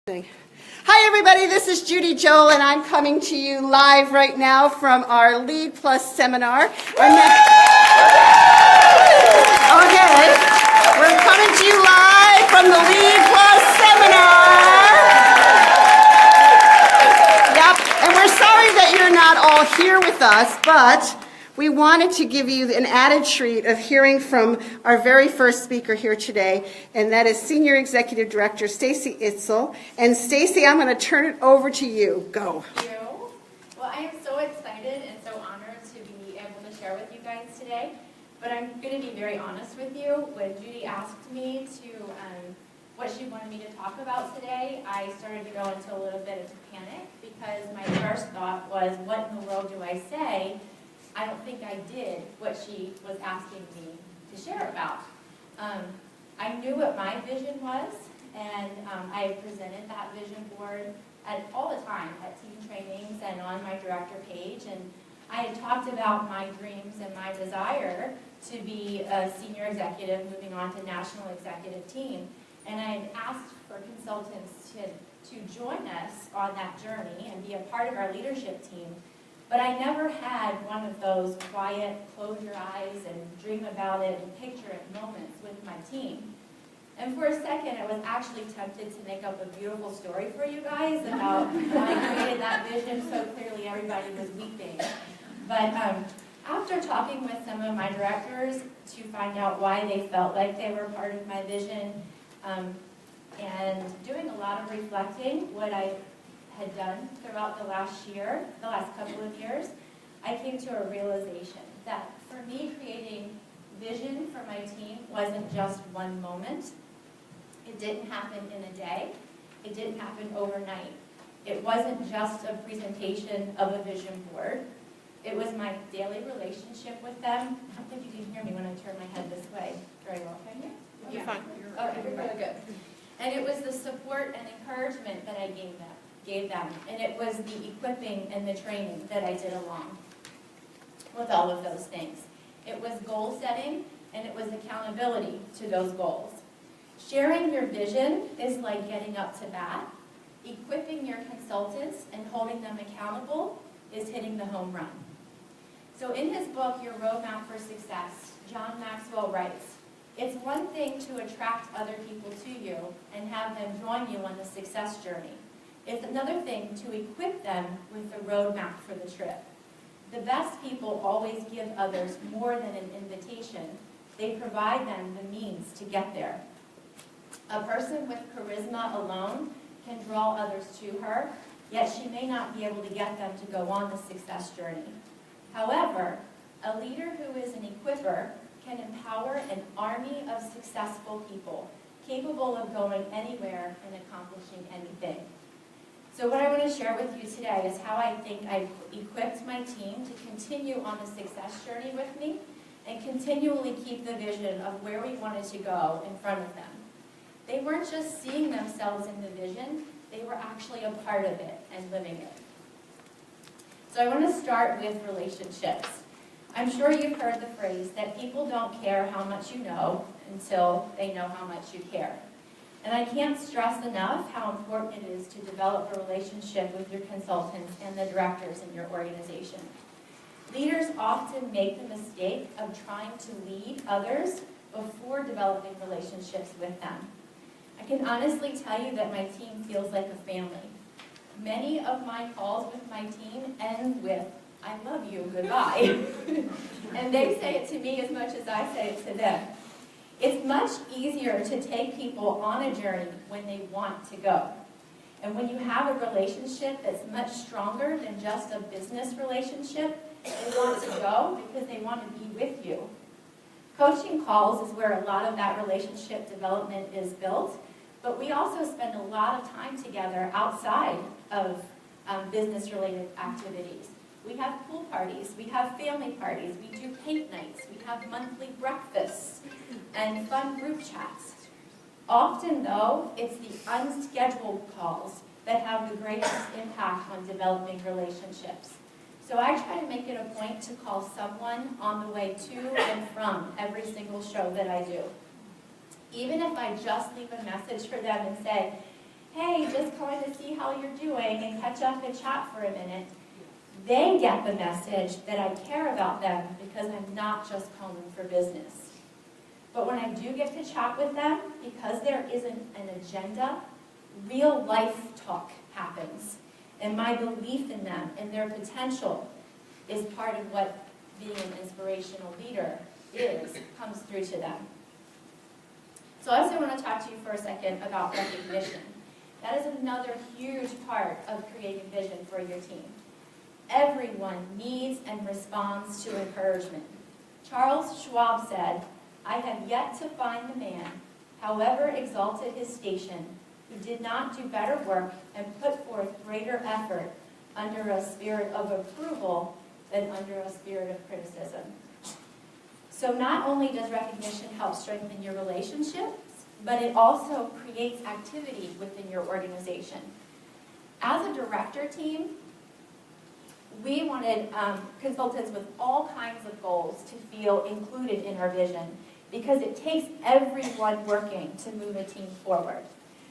Hi everybody, this is Judy Joel and I'm coming to you live right now from our Lead Plus seminar. Okay, we're coming to you live from the Lead Plus seminar. Yep, and we're sorry that you're not all here with us, but we wanted to give you an added treat of hearing from our very first speaker here today, and that is Senior Executive Director Stacy Itzel. And Stacy, I'm going to turn it over to you. Go. Thank you. Well, I am so excited and so honored to be able to share with you guys today. But I'm going to be very honest with you. When Judy asked me to what she wanted me to talk about today, I started to go into a little bit of panic because my first thought was, what in the world do I say? I don't think I did what she was asking me to share about. I knew what my vision was, and I presented that vision board all the time at team trainings and on my director page. And I had talked about my dreams and my desire to be a senior executive moving on to national executive team. And I had asked for consultants to join us on that journey and be a part of our leadership team. But I never had one of those quiet, close your eyes and dream about it and picture it moments with my team. And for a second, I was actually tempted to make up a beautiful story for you guys about how I created that vision so clearly everybody was weeping. But after talking with some of my directors to find out why they felt like they were part of my vision, and doing a lot of reflecting, what I had done throughout the last couple of years, I came to a realization that for me, creating vision for my team wasn't just one moment. It didn't happen in a day. It didn't happen overnight. It wasn't just a presentation of a vision board. It was my daily relationship with them. I don't think you can hear me when I turn my head this way very well. Can you? You're fine. Okay, really good. And it was the support and encouragement that I gave them. And it was the equipping and the training that I did along with all of those things. It was goal setting, and it was accountability to those goals. Sharing your vision is like getting up to bat. Equipping your consultants and holding them accountable is hitting the home run. So in his book, Your Roadmap for Success, John Maxwell writes, it's one thing to attract other people to you and have them join you on the success journey. It's another thing to equip them with the roadmap for the trip. The best people always give others more than an invitation. They provide them the means to get there. A person with charisma alone can draw others to her, yet she may not be able to get them to go on the success journey. However, a leader who is an equipper can empower an army of successful people, capable of going anywhere and accomplishing anything. So what I want to share with you today is how I think I've equipped my team to continue on the success journey with me and continually keep the vision of where we wanted to go in front of them. They weren't just seeing themselves in the vision, they were actually a part of it and living it. So I want to start with relationships. I'm sure you've heard the phrase that people don't care how much you know until they know how much you care. And I can't stress enough how important it is to develop a relationship with your consultants and the directors in your organization. Leaders often make the mistake of trying to lead others before developing relationships with them. I can honestly tell you that my team feels like a family. Many of my calls with my team end with, I love you, goodbye. And they say it to me as much as I say it to them. It's much easier to take people on a journey when they want to go. And when you have a relationship that's much stronger than just a business relationship, they want to go because they want to be with you. Coaching calls is where a lot of that relationship development is built, but we also spend a lot of time together outside of business-related activities. We have pool parties, we have family parties, we do paint nights, we have monthly breakfasts, and fun group chats. Often, though, it's the unscheduled calls that have the greatest impact on developing relationships. So I try to make it a point to call someone on the way to and from every single show that I do. Even if I just leave a message for them and say, hey, just calling to see how you're doing and catch up and chat for a minute, they get the message that I care about them because I'm not just calling for business. But when I do get to chat with them, because there isn't an agenda, real life talk happens. And my belief in them and their potential is part of what being an inspirational leader comes through to them. So I also want to talk to you for a second about recognition. That is another huge part of creating vision for your team. Everyone needs and responds to encouragement. Charles Schwab said, "I have yet to find the man, however exalted his station, who did not do better work and put forth greater effort under a spirit of approval than under a spirit of criticism." So not only does recognition help strengthen your relationships, but it also creates activity within your organization. As a director team, we wanted consultants with all kinds of goals to feel included in our vision because it takes everyone working to move a team forward.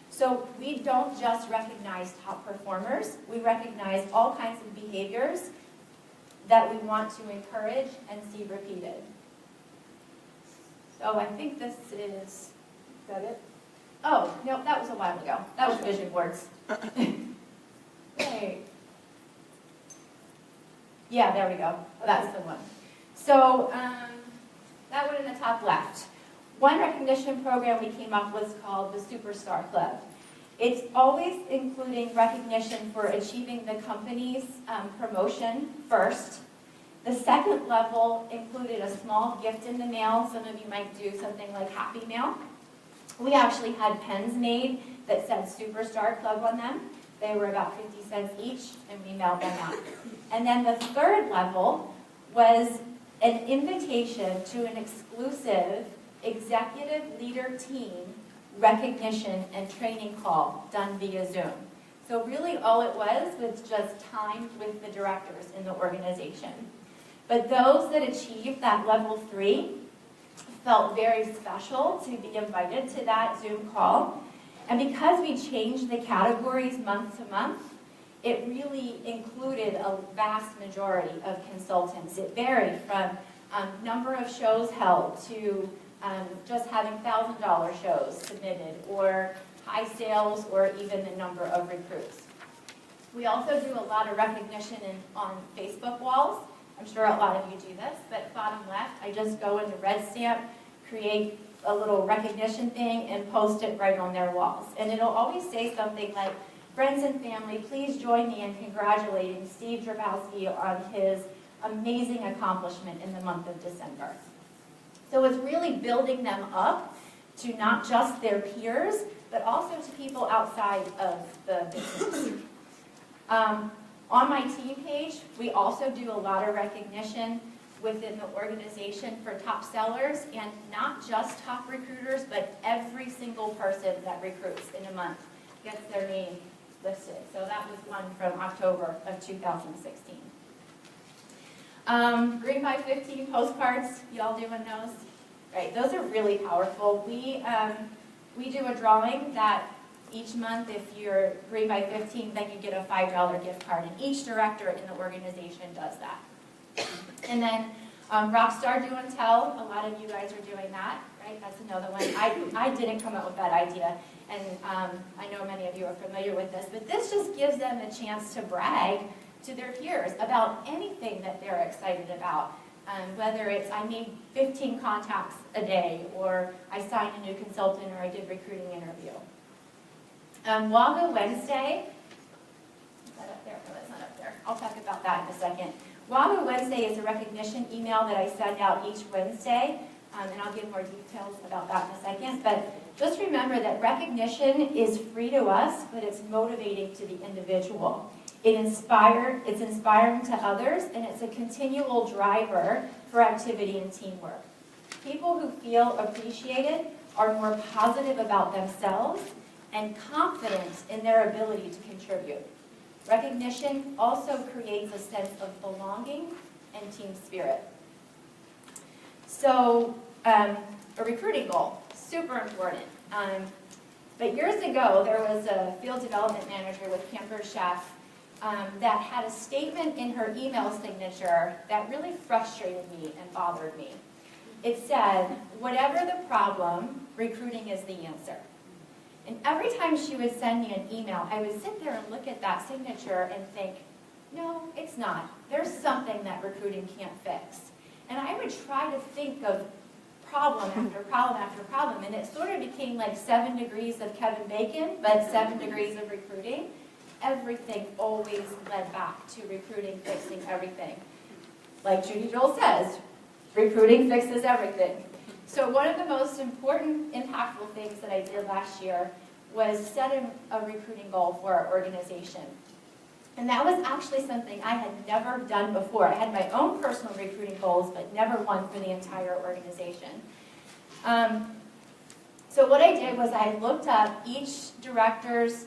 So we don't just recognize top performers, we recognize all kinds of behaviors that we want to encourage and see repeated. So I think this is that it? Oh, no, that was a while ago. That was vision boards. Wait. Yeah, there we go. That's the one. So that one in the top left. One recognition program we came up with called the Superstar Club. It's always including recognition for achieving the company's promotion first. The second level included a small gift in the mail. Some of you might do something like Happy Mail. We actually had pens made that said Superstar Club on them. They were about 50 cents each, and we mailed them out. And then the third level was an invitation to an exclusive executive leader team recognition and training call done via Zoom. So really all it was just time with the directors in the organization. But those that achieved that level 3 felt very special to be invited to that Zoom call. And because we changed the categories month to month, it really included a vast majority of consultants. It varied from number of shows held to just having $1,000 shows submitted, or high sales, or even the number of recruits. We also do a lot of recognition on Facebook walls. I'm sure a lot of you do this, but bottom left, I just go into Red Stamp, create a little recognition thing, and post it right on their walls. And it'll always say something like, "Friends and family, please join me in congratulating Steve Drabowski on his amazing accomplishment in the month of December." So it's really building them up to not just their peers, but also to people outside of the business. On my team page, we also do a lot of recognition within the organization for top sellers, and not just top recruiters, but every single person that recruits in a month gets their name listed. So that was one from October of 2016. Green by 15 postcards, y'all doing those? Right, those are really powerful. We do a drawing that each month, if you're Green by 15, then you get a $5 gift card, and each director in the organization does that. And then Rockstar Do and Tell, a lot of you guys are doing that, right? That's another one. I didn't come up with that idea, and I know many of you are familiar with this, but this just gives them a chance to brag to their peers about anything that they're excited about. Whether it's I made 15 contacts a day, or I signed a new consultant, or I did recruiting interview. WAGA Wednesday, is that up there? No, that's not up there. I'll talk about that in a second. WAGA Wednesday is a recognition email that I send out each Wednesday, and I'll give more details about that in a second. But just remember that recognition is free to us, but it's motivating to the individual. It's inspiring to others, and it's a continual driver for activity and teamwork. People who feel appreciated are more positive about themselves and confident in their ability to contribute. Recognition also creates a sense of belonging and team spirit. So, a recruiting goal, super important. But years ago, there was a field development manager with Pampered Chef that had a statement in her email signature that really frustrated me and bothered me. It said, whatever the problem, recruiting is the answer. And every time she would send me an email, I would sit there and look at that signature and think, no, it's not. There's something that recruiting can't fix. And I would try to think of problem after problem after problem, and it sort of became like 7 degrees of Kevin Bacon, but 7 degrees of recruiting. Everything always led back to recruiting fixing everything. Like Judy Joel says, recruiting fixes everything. So one of the most important, impactful things that I did last year was set a recruiting goal for our organization. And that was actually something I had never done before. I had my own personal recruiting goals, but never one for the entire organization. So what I did was I looked up each director's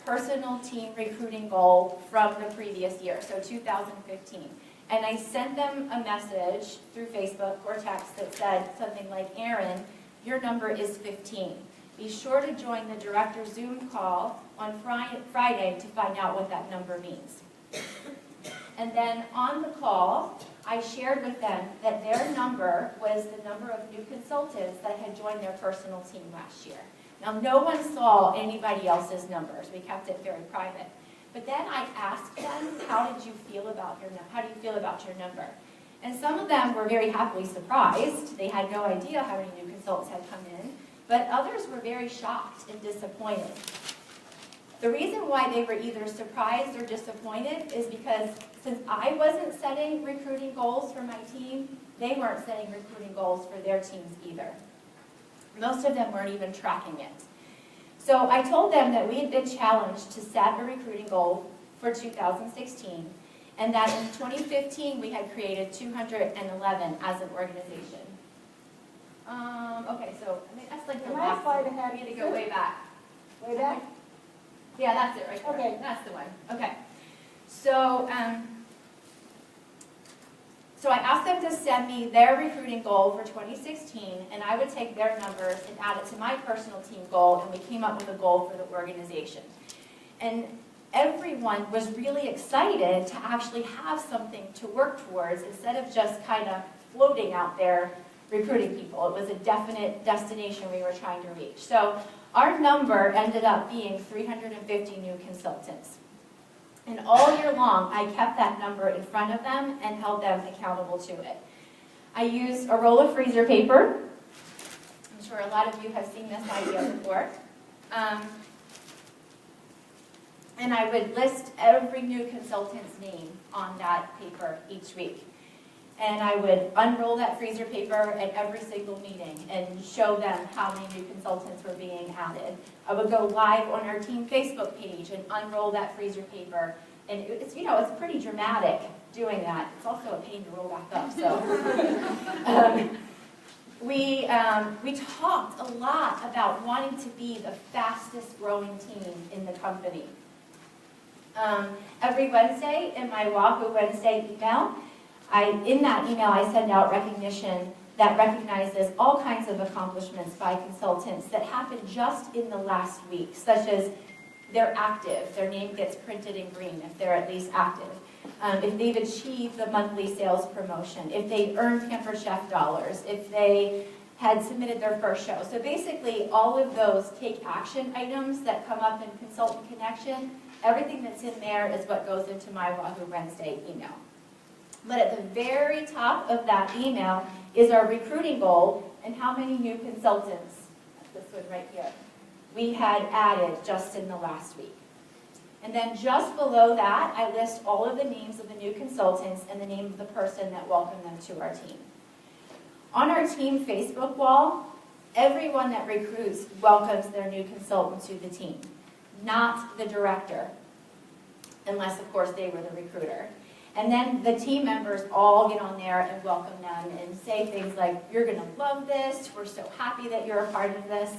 personal team recruiting goal from the previous year, so 2015. And I sent them a message through Facebook or text that said something like, Erin, your number is 15. Be sure to join the director's Zoom call on Friday to find out what that number means. And then on the call, I shared with them that their number was the number of new consultants that had joined their personal team last year. Now, no one saw anybody else's numbers. We kept it very private. But then I asked them, how did you feel about your number? How do you feel about your number? And some of them were very happily surprised. They had no idea how many new consultants had come in. But others were very shocked and disappointed. The reason why they were either surprised or disappointed is because since I wasn't setting recruiting goals for my team, they weren't setting recruiting goals for their teams either. Most of them weren't even tracking it. So I told them that we had been challenged to set a recruiting goal for 2016, and that in 2015 we had created 211 as an organization. Okay, so I mean, that's like the last slide ahead. We had to go way back. Way back? Yeah, that's it right there. Okay. That's the one. Okay. So, so I asked them to send me their recruiting goal for 2016, and I would take their numbers and add it to my personal team goal, and we came up with a goal for the organization. And everyone was really excited to actually have something to work towards instead of just kind of floating out there recruiting people. It was a definite destination we were trying to reach. So our number ended up being 350 new consultants. And all year long, I kept that number in front of them and held them accountable to it. I used a roll of freezer paper. I'm sure a lot of you have seen this idea before. And I would list every new consultant's name on that paper each week. And I would unroll that freezer paper at every single meeting and show them how many new consultants were being added. I would go live on our team Facebook page and unroll that freezer paper. And it's, you know, it's pretty dramatic doing that. It's also a pain to roll back up. So we talked a lot about wanting to be the fastest growing team in the company. Every Wednesday in my Wahoo Wednesday email, in that email, I send out recognition that recognizes all kinds of accomplishments by consultants that happened just in the last week, such as they're active, their name gets printed in green if they're at least active, if they've achieved the monthly sales promotion, if they earned Pampered Chef dollars, if they had submitted their first show. So basically, all of those take action items that come up in Consultant Connection, everything that's in there is what goes into my Wahoo Wednesday email. But at the very top of that email is our recruiting goal and how many new consultants, this one right here, we had added just in the last week. And then just below that, I list all of the names of the new consultants and the name of the person that welcomed them to our team. On our team Facebook wall, everyone that recruits welcomes their new consultant to the team, not the director, unless, of course, they were the recruiter. And then the team members all get on there and welcome them and say things like, you're going to love this, we're so happy that you're a part of this.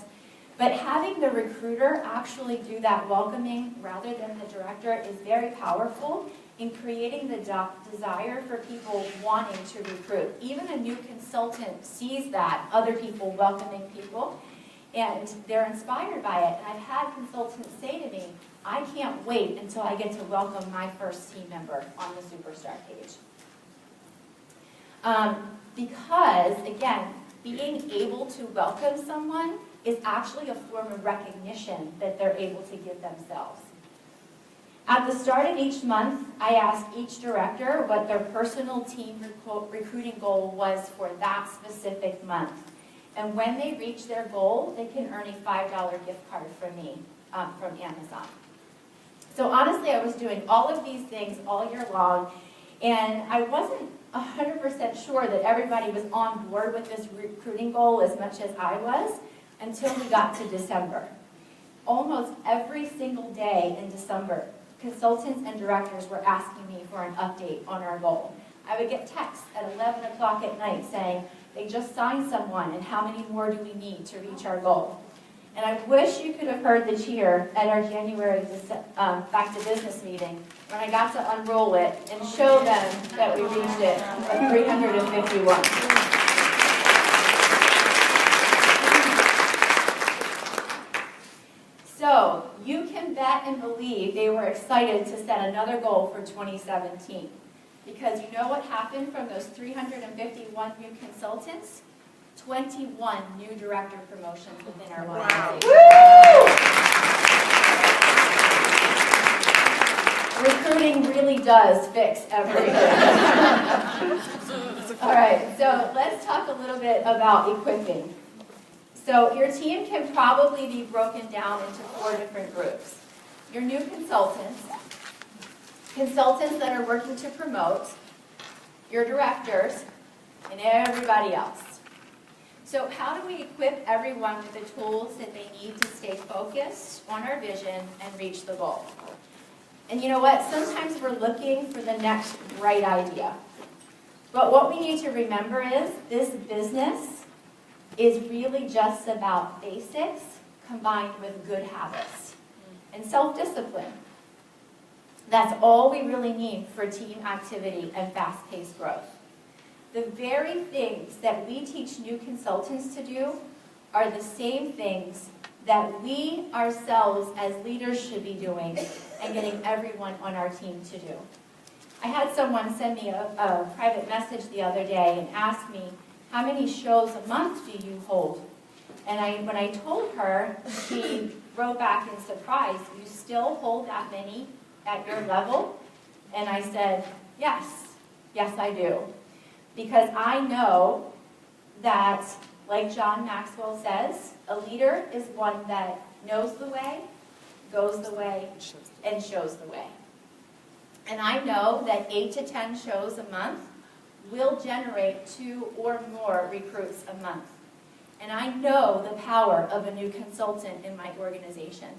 But having the recruiter actually do that welcoming rather than the director is very powerful in creating the desire for people wanting to recruit. Even a new consultant sees that, other people welcoming people, and they're inspired by it. And I've had consultants say to me, I can't wait until I get to welcome my first team member on the Superstar page. Because, again, being able to welcome someone is actually a form of recognition that they're able to give themselves. At the start of each month, I ask each director what their personal team recruiting goal was for that specific month. And when they reach their goal, they can earn a $5 gift card from me, from Amazon. So honestly, I was doing all of these things all year long, and I wasn't 100% sure that everybody was on board with this recruiting goal as much as I was until we got to December. Almost every single day in December, consultants and directors were asking me for an update on our goal. I would get texts at 11 o'clock at night saying, they just signed someone, and how many more do we need to reach our goal? And I wish you could have heard the cheer at our January Back to Business meeting when I got to unroll it and show them that we reached it at 351. So you can bet and believe they were excited to set another goal for 2017. Because you know what happened from those 351 new consultants? 21 new director promotions within our organization. Wow. Recruiting really does fix everything. All right, so let's talk a little bit about equipping. So your team can probably be broken down into 4 different groups. Your new consultants, consultants that are working to promote, your directors, and everybody else. So how do we equip everyone with the tools that they need to stay focused on our vision and reach the goal? And you know what? Sometimes we're looking for the next right idea. But what we need to remember is this business is really just about basics combined with good habits and self-discipline. That's all we really need for team activity and fast-paced growth. The very things that we teach new consultants to do are the same things that we ourselves as leaders should be doing and getting everyone on our team to do. I had someone send me a private message the other day and ask me, how many shows a month do you hold? And when I told her, she wrote back in surprise, you still hold that many at your level? And I said, yes, I do. Because I know that, like John Maxwell says, a leader is one that knows the way, goes the way, and shows the way. And I know that 8 to 10 shows a month will generate 2 or more recruits a month. And I know the power of a new consultant in my organization.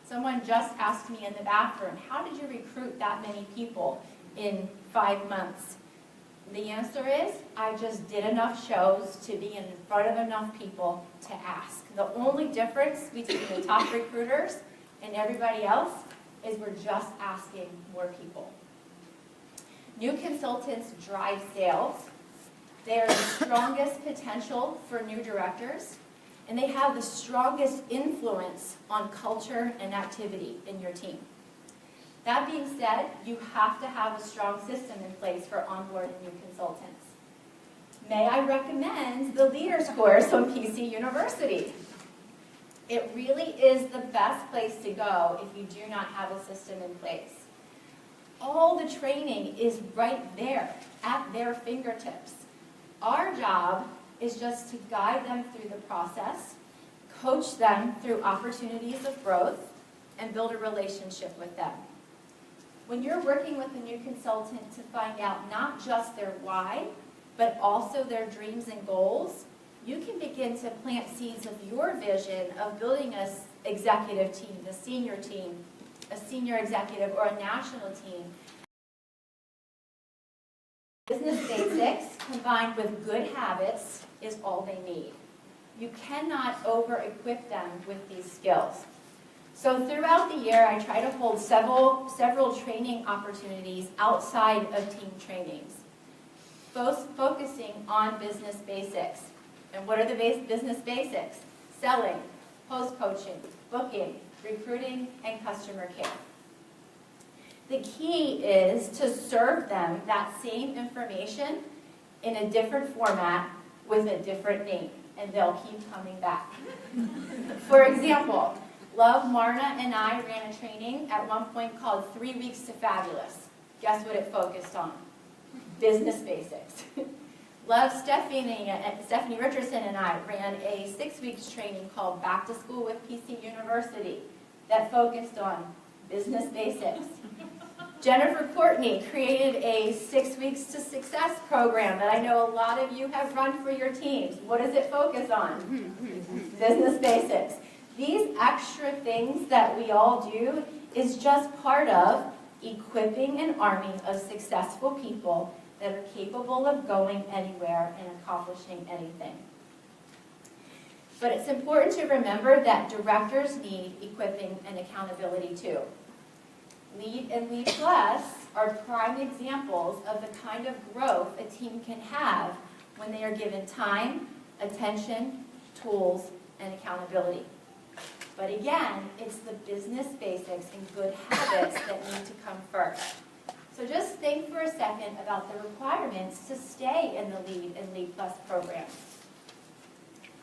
Someone just asked me in the bathroom, how did you recruit that many people in 5 months? The answer is, I just did enough shows to be in front of enough people to ask. The only difference between the top recruiters and everybody else is we're just asking more people. New consultants drive sales. They are the strongest potential for new directors, and they have the strongest influence on culture and activity in your team. That being said, you have to have a strong system in place for onboarding new consultants. May I recommend the Leaders Course on PC University? It really is the best place to go if you do not have a system in place. All the training is right there at their fingertips. Our job is just to guide them through the process, coach them through opportunities of growth, and build a relationship with them. When you're working with a new consultant to find out not just their why, but also their dreams and goals, you can begin to plant seeds of your vision of building an executive team, a senior executive, or a national team. Business basics combined with good habits is all they need. You cannot over-equip them with these skills. So throughout the year, I try to hold several training opportunities outside of team trainings, both focusing on business basics. And what are the business basics? selling, post-coaching, booking, recruiting, and customer care. The key is to serve them that same information in a different format with a different name, and they'll keep coming back. For example, Love, Marna, and I ran a training at one point called 3 Weeks to Fabulous. Guess what it focused on? Business basics. Love, Stephanie Richardson and I ran a 6 weeks training called Back to School with PC University that focused on business basics. Jennifer Courtney created a 6 Weeks to Success program that I know a lot of you have run for your teams. What does it focus on? Business basics. These extra things that we all do is just part of equipping an army of successful people that are capable of going anywhere and accomplishing anything. But it's important to remember that directors need equipping and accountability too. Lead and Lead Plus are prime examples of the kind of growth a team can have when they are given time, attention, tools, and accountability. But again, it's the business basics and good habits that need to come first. So just think for a second about the requirements to stay in the Lead and Lead Plus program.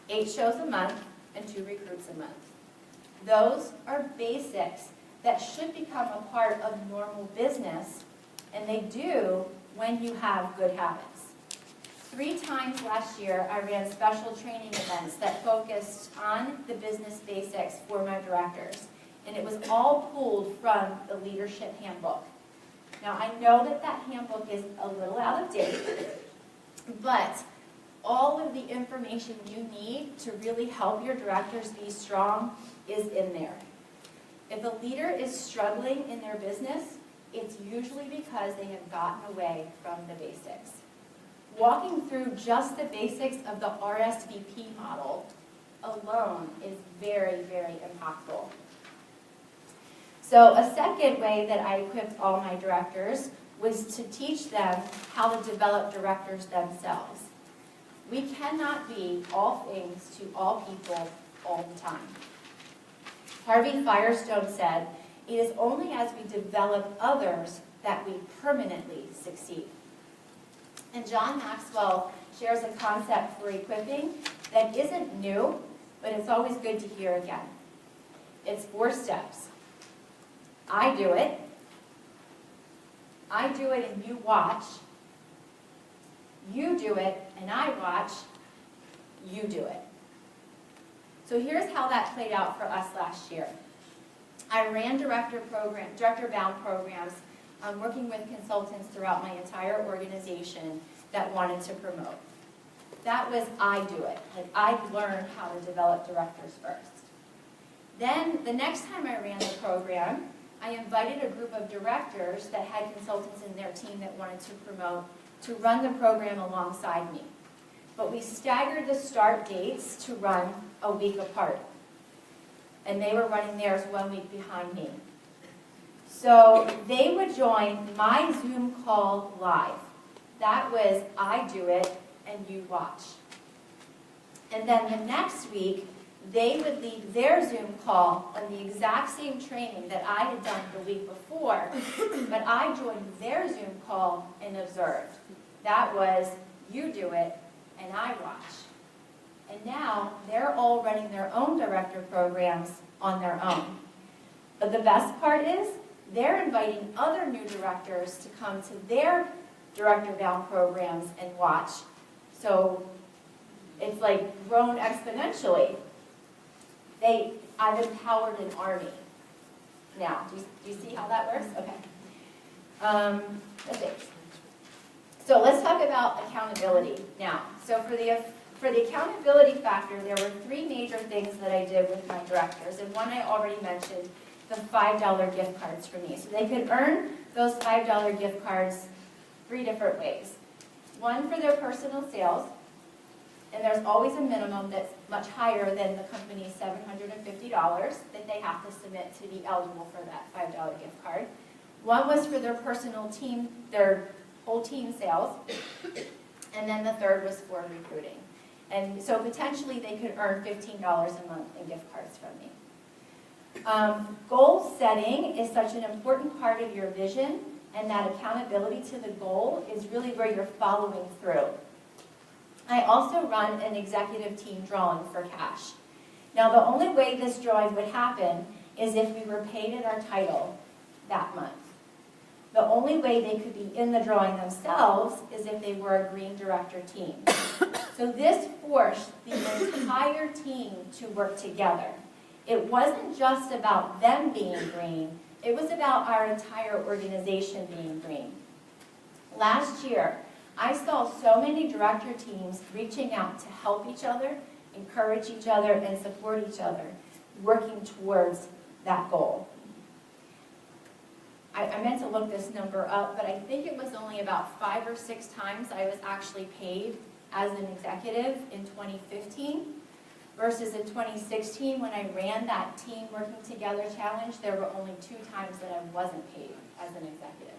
8 shows a month and 2 recruits a month. Those are basics that should become a part of normal business, and they do when you have good habits. 3 times last year, I ran special training events that focused on the business basics for my directors, and it was all pulled from the Leadership Handbook. Now, I know that that handbook is a little out of date, but all of the information you need to really help your directors be strong is in there. If a leader is struggling in their business, it's usually because they have gotten away from the basics. Walking through just the basics of the RSVP model alone is very, very impactful. So a second way that I equipped all my directors was to teach them how to develop directors themselves. We cannot be all things to all people all the time. Harvey Firestone said, "It is only as we develop others that we permanently succeed." And John Maxwell shares a concept for equipping that isn't new, but it's always good to hear again. It's 4 steps. I do it and you watch. You do it and I watch. You do it. So here's how that played out for us last year. I ran director-bound programs, working with consultants throughout my entire organization that wanted to promote. That was I do it. Like I learned how to develop directors first. Then the next time I ran the program, I invited a group of directors that had consultants in their team that wanted to promote to run the program alongside me. But we staggered the start dates to run a week apart. And they were running theirs 1 week behind me. So they would join my Zoom call live. That was I do it and you watch. And then the next week, they would lead their Zoom call on the exact same training that I had done the week before, but I joined their Zoom call and observed. That was you do it and I watch. And now they're all running their own director programs on their own. But the best part is they're inviting other new directors to come to their director-bound programs and watch. So it's like grown exponentially. I've empowered an army. Now, do you see how that works? Okay. Let's see. So let's talk about accountability now. So for the accountability factor, there were 3 major things that I did with my directors. And one I already mentioned, the $5 gift cards for me. So they could earn those $5 gift cards 3 different ways. One for their personal sales, and there's always a minimum that's much higher than the company's $750 that they have to submit to be eligible for that $5 gift card. One was for their personal team, their whole team sales, and then the third was for recruiting. And so potentially they could earn $15 a month in gift cards from me. Goal setting is such an important part of your vision, and that accountability to the goal is really where you're following through. I also run an executive team drawing for cash. Now, the only way this drawing would happen is if we were paid at our title that month. The only way they could be in the drawing themselves is if they were a green director team. So this forced the entire team to work together. It wasn't just about them being green, it was about our entire organization being green. Last year, I saw so many director teams reaching out to help each other, encourage each other, and support each other, working towards that goal. I meant to look this number up, but I think it was only about 5 or 6 times I was actually paid as an executive in 2015, versus in 2016 when I ran that Team Working Together Challenge, there were only 2 times that I wasn't paid as an executive.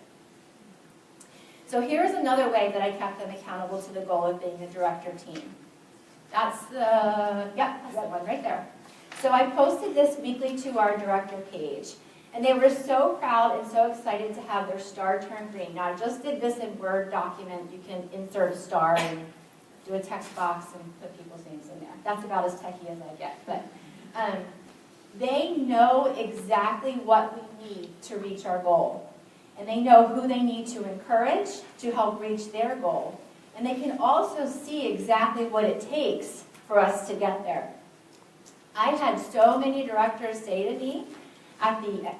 So here's another way that I kept them accountable to the goal of being a director team. That's that's the one right there. So I posted this weekly to our director page, and they were so proud and so excited to have their star turn green. Now I just did this in Word document. You can insert a star and do a text box and put people's names in there. That's about as techy as I get. But they know exactly what we need to reach our goal. And they know who they need to encourage to help reach their goal. And they can also see exactly what it takes for us to get there. I had so many directors say to me at the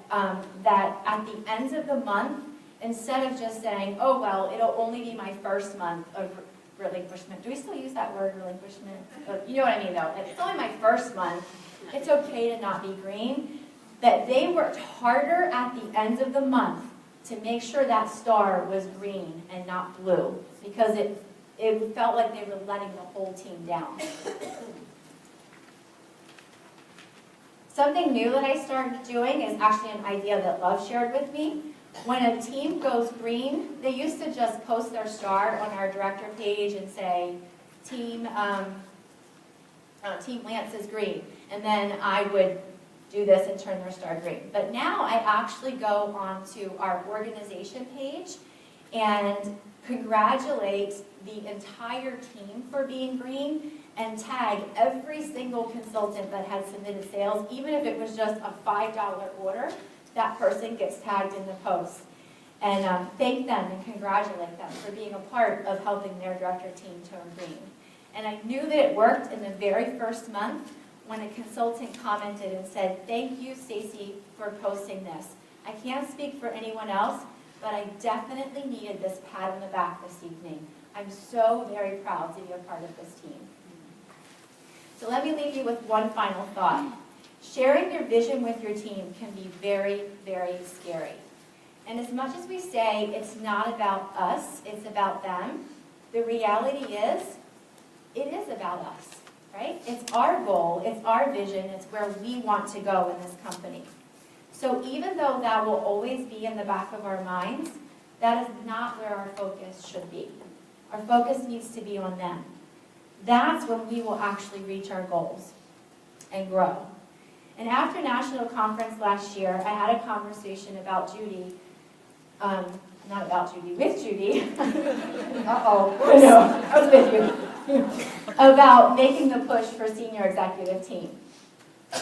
ends of the month, instead of just saying, oh, well, it'll only be my first month of relinquishment. Do we still use that word, relinquishment? You know what I mean, though. Like, it's only my first month. It's okay to not be green. That they worked harder at the ends of the month to make sure that star was green and not blue, because it felt like they were letting the whole team down. Something new that I started doing is actually an idea that Love shared with me. When a team goes green, they used to just post their star on our director page and say, Team Lance is green. And then I would do this and turn their star green. But now I actually go onto our organization page and congratulate the entire team for being green and tag every single consultant that had submitted sales, even if it was just a $5 order. That person gets tagged in the post. And thank them and congratulate them for being a part of helping their director team turn green. And I knew that it worked in the very first month when a consultant commented and said, thank you, Stacy, for posting this. I can't speak for anyone else, but I definitely needed this pat on the back this evening. I'm so very proud to be a part of this team. So let me leave you with one final thought. Sharing your vision with your team can be very, very scary. And as much as we say it's not about us, it's about them, the reality is, it is about us, right? It's our goal, it's our vision, it's where we want to go in this company. So even though that will always be in the back of our minds, that is not where our focus should be. Our focus needs to be on them. That's when we will actually reach our goals and grow. And after National Conference last year, I had a conversation about Judy, not about Judy, with Judy. Uh-oh, no, I was with you. About making the push for senior executive team.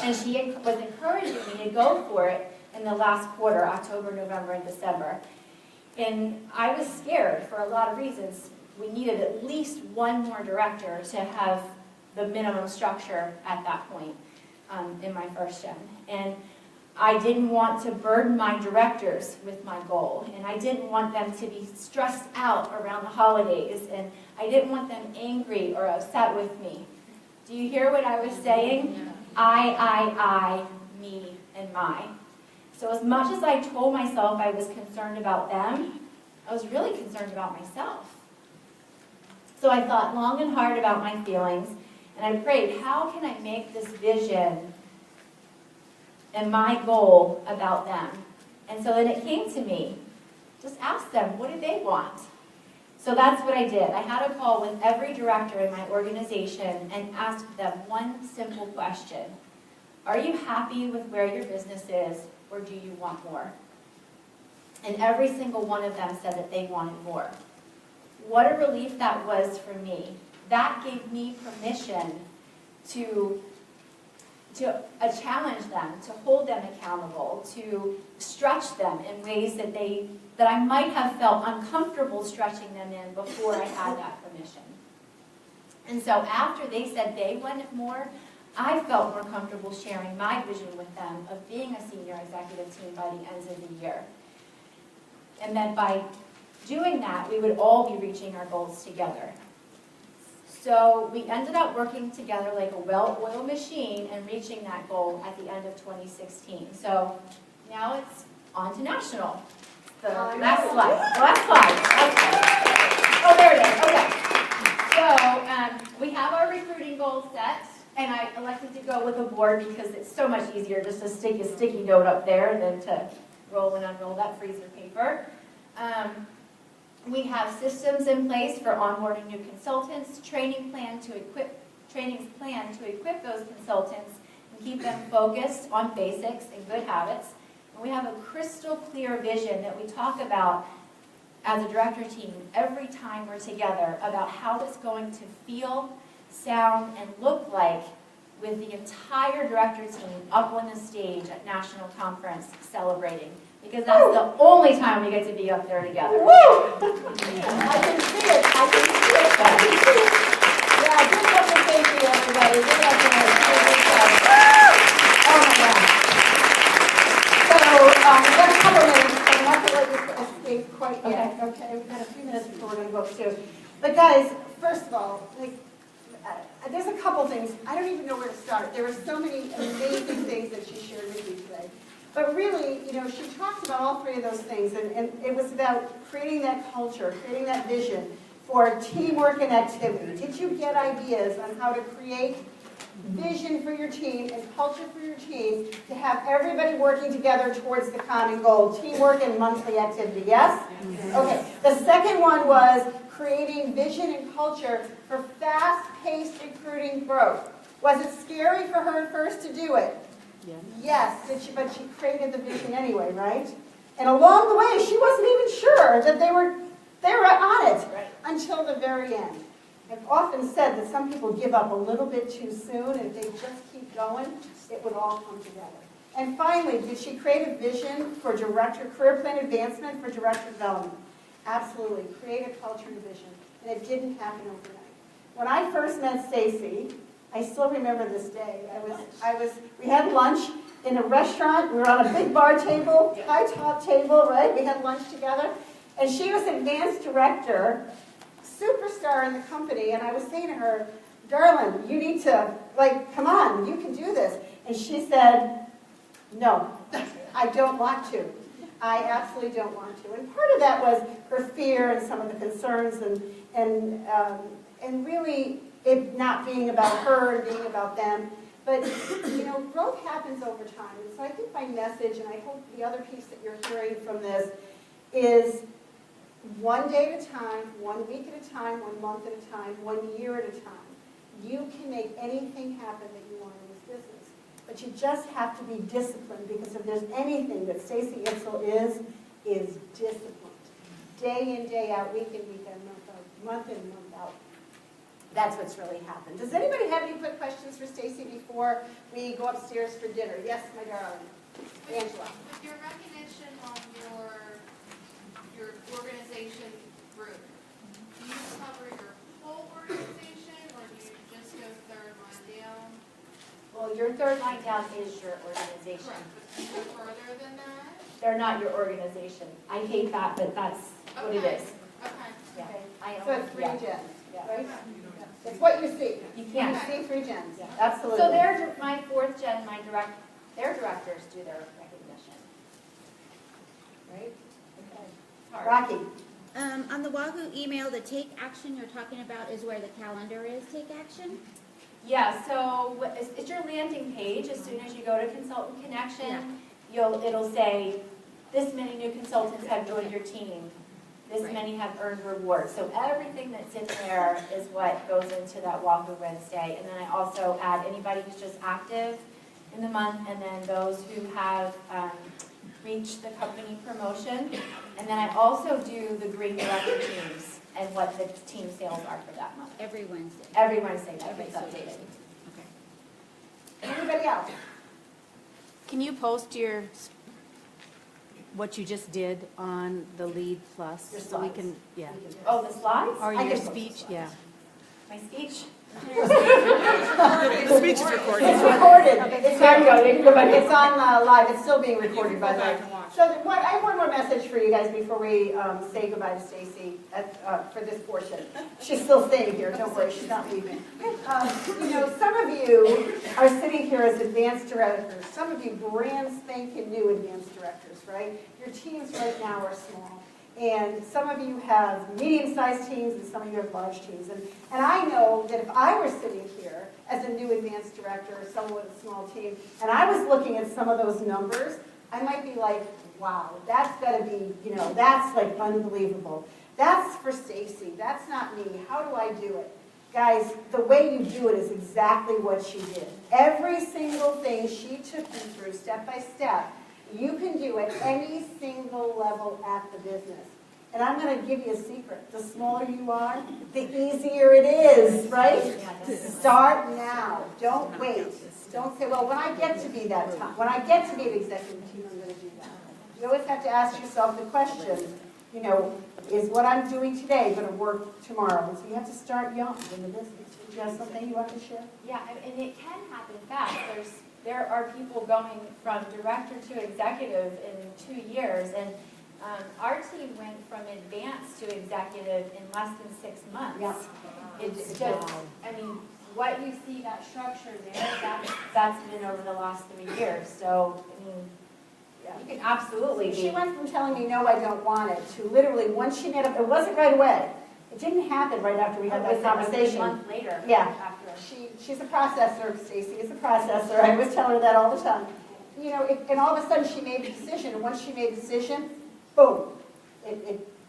And she was encouraging me to go for it in the last quarter, October, November, and December. And I was scared for a lot of reasons. We needed at least one more director to have the minimum structure at that point in my first gen. And I didn't want to burden my directors with my goal. And I didn't want them to be stressed out around the holidays. And I didn't want them angry or upset with me. Do you hear what I was saying? Yeah. I, me, and my. So as much as I told myself I was concerned about them, I was really concerned about myself. So I thought long and hard about my feelings, and I prayed, how can I make this vision and my goal about them? And so then it came to me, just ask them, what do they want? So that's what I did. I had a call with every director in my organization and asked them one simple question. Are you happy with where your business is, or do you want more? And every single one of them said that they wanted more. What a relief that was for me. That gave me permission to challenge them, to hold them accountable, to stretch them in ways that I might have felt uncomfortable stretching them in before I had that permission. And so after they said they wanted more, I felt more comfortable sharing my vision with them of being a senior executive team by the end of the year. And that by doing that, we would all be reaching our goals together. So we ended up working together like a well-oiled machine and reaching that goal at the end of 2016. So now it's on to national. The last slide. Oh, there it is. Okay. So we have our recruiting goals set, and I elected to go with a board because it's so much easier just to stick a sticky note up there than to roll and unroll that freezer paper. We have systems in place for onboarding new consultants, trainings plan to equip those consultants and keep them focused on basics and good habits. And we have a crystal clear vision that we talk about as a director team every time we're together about how it's going to feel, sound, and look like with the entire director team up on the stage at National Conference celebrating. Because that's the only time we get to be up there together. Woo! I can see it. Yeah, give it up for Stacy, everybody. Give it up for her. Oh my God. So, we've got a couple minutes. I'm not going to let you escape quite yet. Okay, we've got a few minutes before we're going to go upstairs. But guys, first of all, there's a couple things. I don't even know where to start. There were so many amazing things that she shared with you today. But really, she talked about all three of those things, and it was about creating that culture, creating that vision for teamwork and activity. Did you get ideas on how to create vision for your team and culture for your team to have everybody working together towards the common goal, teamwork and monthly activity, yes? Okay, the second one was creating vision and culture for fast-paced recruiting growth. Was it scary for her at first to do it? Yes, but she created the vision anyway, right? And along the way, she wasn't even sure that they were on it until the very end. I've often said that some people give up a little bit too soon, and if they just keep going, it would all come together. And finally, did she create a vision for career plan advancement for director development? Absolutely, create a culture and vision, and it didn't happen overnight. When I first met Stacy, I still remember this day. We had lunch in a restaurant. We were on a big bar table, high top table, right? We had lunch together. And she was advanced director, superstar in the company. And I was saying to her, darling, you need to, come on, you can do this. And she said, no, I don't want to. I absolutely don't want to. And part of that was her fear and some of the concerns and really, it not being about her and being about them. But, growth happens over time. And so I think my message, and I hope the other piece that you're hearing from this, is one day at a time, 1 week at a time, 1 month at a time, 1 year at a time. You can make anything happen that you want in this business. But you just have to be disciplined, because if there's anything that Stacy Itzel is disciplined. Day in, day out, week in, week out, month in, month out. That's what's really happened. Does anybody have any quick questions for Stacy before we go upstairs for dinner? Yes, my darling. Angela. With your recognition on your organization group, do you cover your whole organization, or do you just go third line down? Well, your third line down is your organization. Correct, but do you go further than that? They're not your organization. I hate that, but that's what it is. Okay. Yeah. Okay. So it's 3 gens, Yeah. right? It's what you see. You can't. You see 3 gens. Yeah. Absolutely. So they're my 4th gen, their directors do their recognition. Right? Okay. Rocky. On the Wahoo email, the take action you're talking about is where the calendar is, take action? Yeah, so it's your landing page. As soon as you go to Consultant Connection, it'll say, this many new consultants have joined your team. This Right. many have earned rewards. So everything that's in there is what goes into that Wahoo Wednesday. And then I also add anybody who's just active in the month, and then those who have reached the company promotion. And then I also do the green director teams and what the team sales are for that month. Every Wednesday. Every Wednesday that Every gets updated. Okay. Anybody else? Can you post what you just did on the Lead Plus? Your So we slides. can, yeah. Oh, the slides? Or I your can post speech, slides. yeah. My speech? The speech is recorded. It's recorded. It's not going, It's on live. It's still being recorded, by the way. So I have one more message for you guys before we say goodbye to Stacy for this portion. She's still staying here. Don't worry, she's not leaving. Some of you are sitting here as advanced directors. Some of you brand spanking new advanced directors, right? Your teams right now are small. And some of you have medium-sized teams, and some of you have large teams. And I know that if I were sitting here as a new advanced director or someone with a small team, and I was looking at some of those numbers, I might be like, wow, that's got to be, that's like unbelievable. That's for Stacy. That's not me. How do I do it? Guys, the way you do it is exactly what she did. Every single thing she took you through, step by step, you can do at any single level at the business. And I'm going to give you a secret. The smaller you are, the easier it is, right? Start now. Don't wait. Don't say, well, when I get to be that time, when I get to be an executive team, I'm going to do that. You always have to ask yourself the question, is what I'm doing today going to work tomorrow? And so you have to start young in the business. Do you have something you want to share? Yeah, and it can happen fast. There are people going from director to executive in 2 years, and our team went from advanced to executive in less than 6 months. Yeah. It's just, what you see, that structure there, that's been over the last 3 years. So, you can absolutely She be. went from telling me, no, I don't want it, to literally, once she made up, it wasn't right away. It didn't happen right after we had that A conversation. month later. Yeah. After. She's a processor, Stacy is a processor. I always tell her that all the time. And all of a sudden she made a decision, and once she made a decision, boom,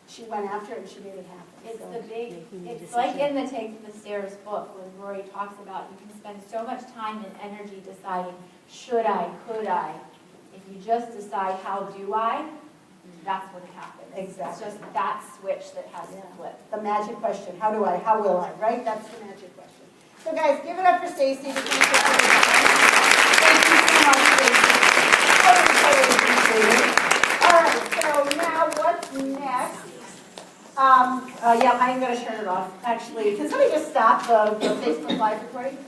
she went after it and she made it happen. It's So, the big, it's like in the Take the Stairs book where Rory talks about you can spend so much time and energy deciding, should I, could I? If you just decide, how do I, that's when it happens. Exactly. It's just that switch that has to flip. the magic question, how do I, how will I, right? That's the magic question. So guys, give it up for Stacy. Thank you so much, Stacy. Totally appreciate it. All right, so now what's next? Yeah, I'm going to turn it off. Actually, can somebody just stop the Facebook Live recording?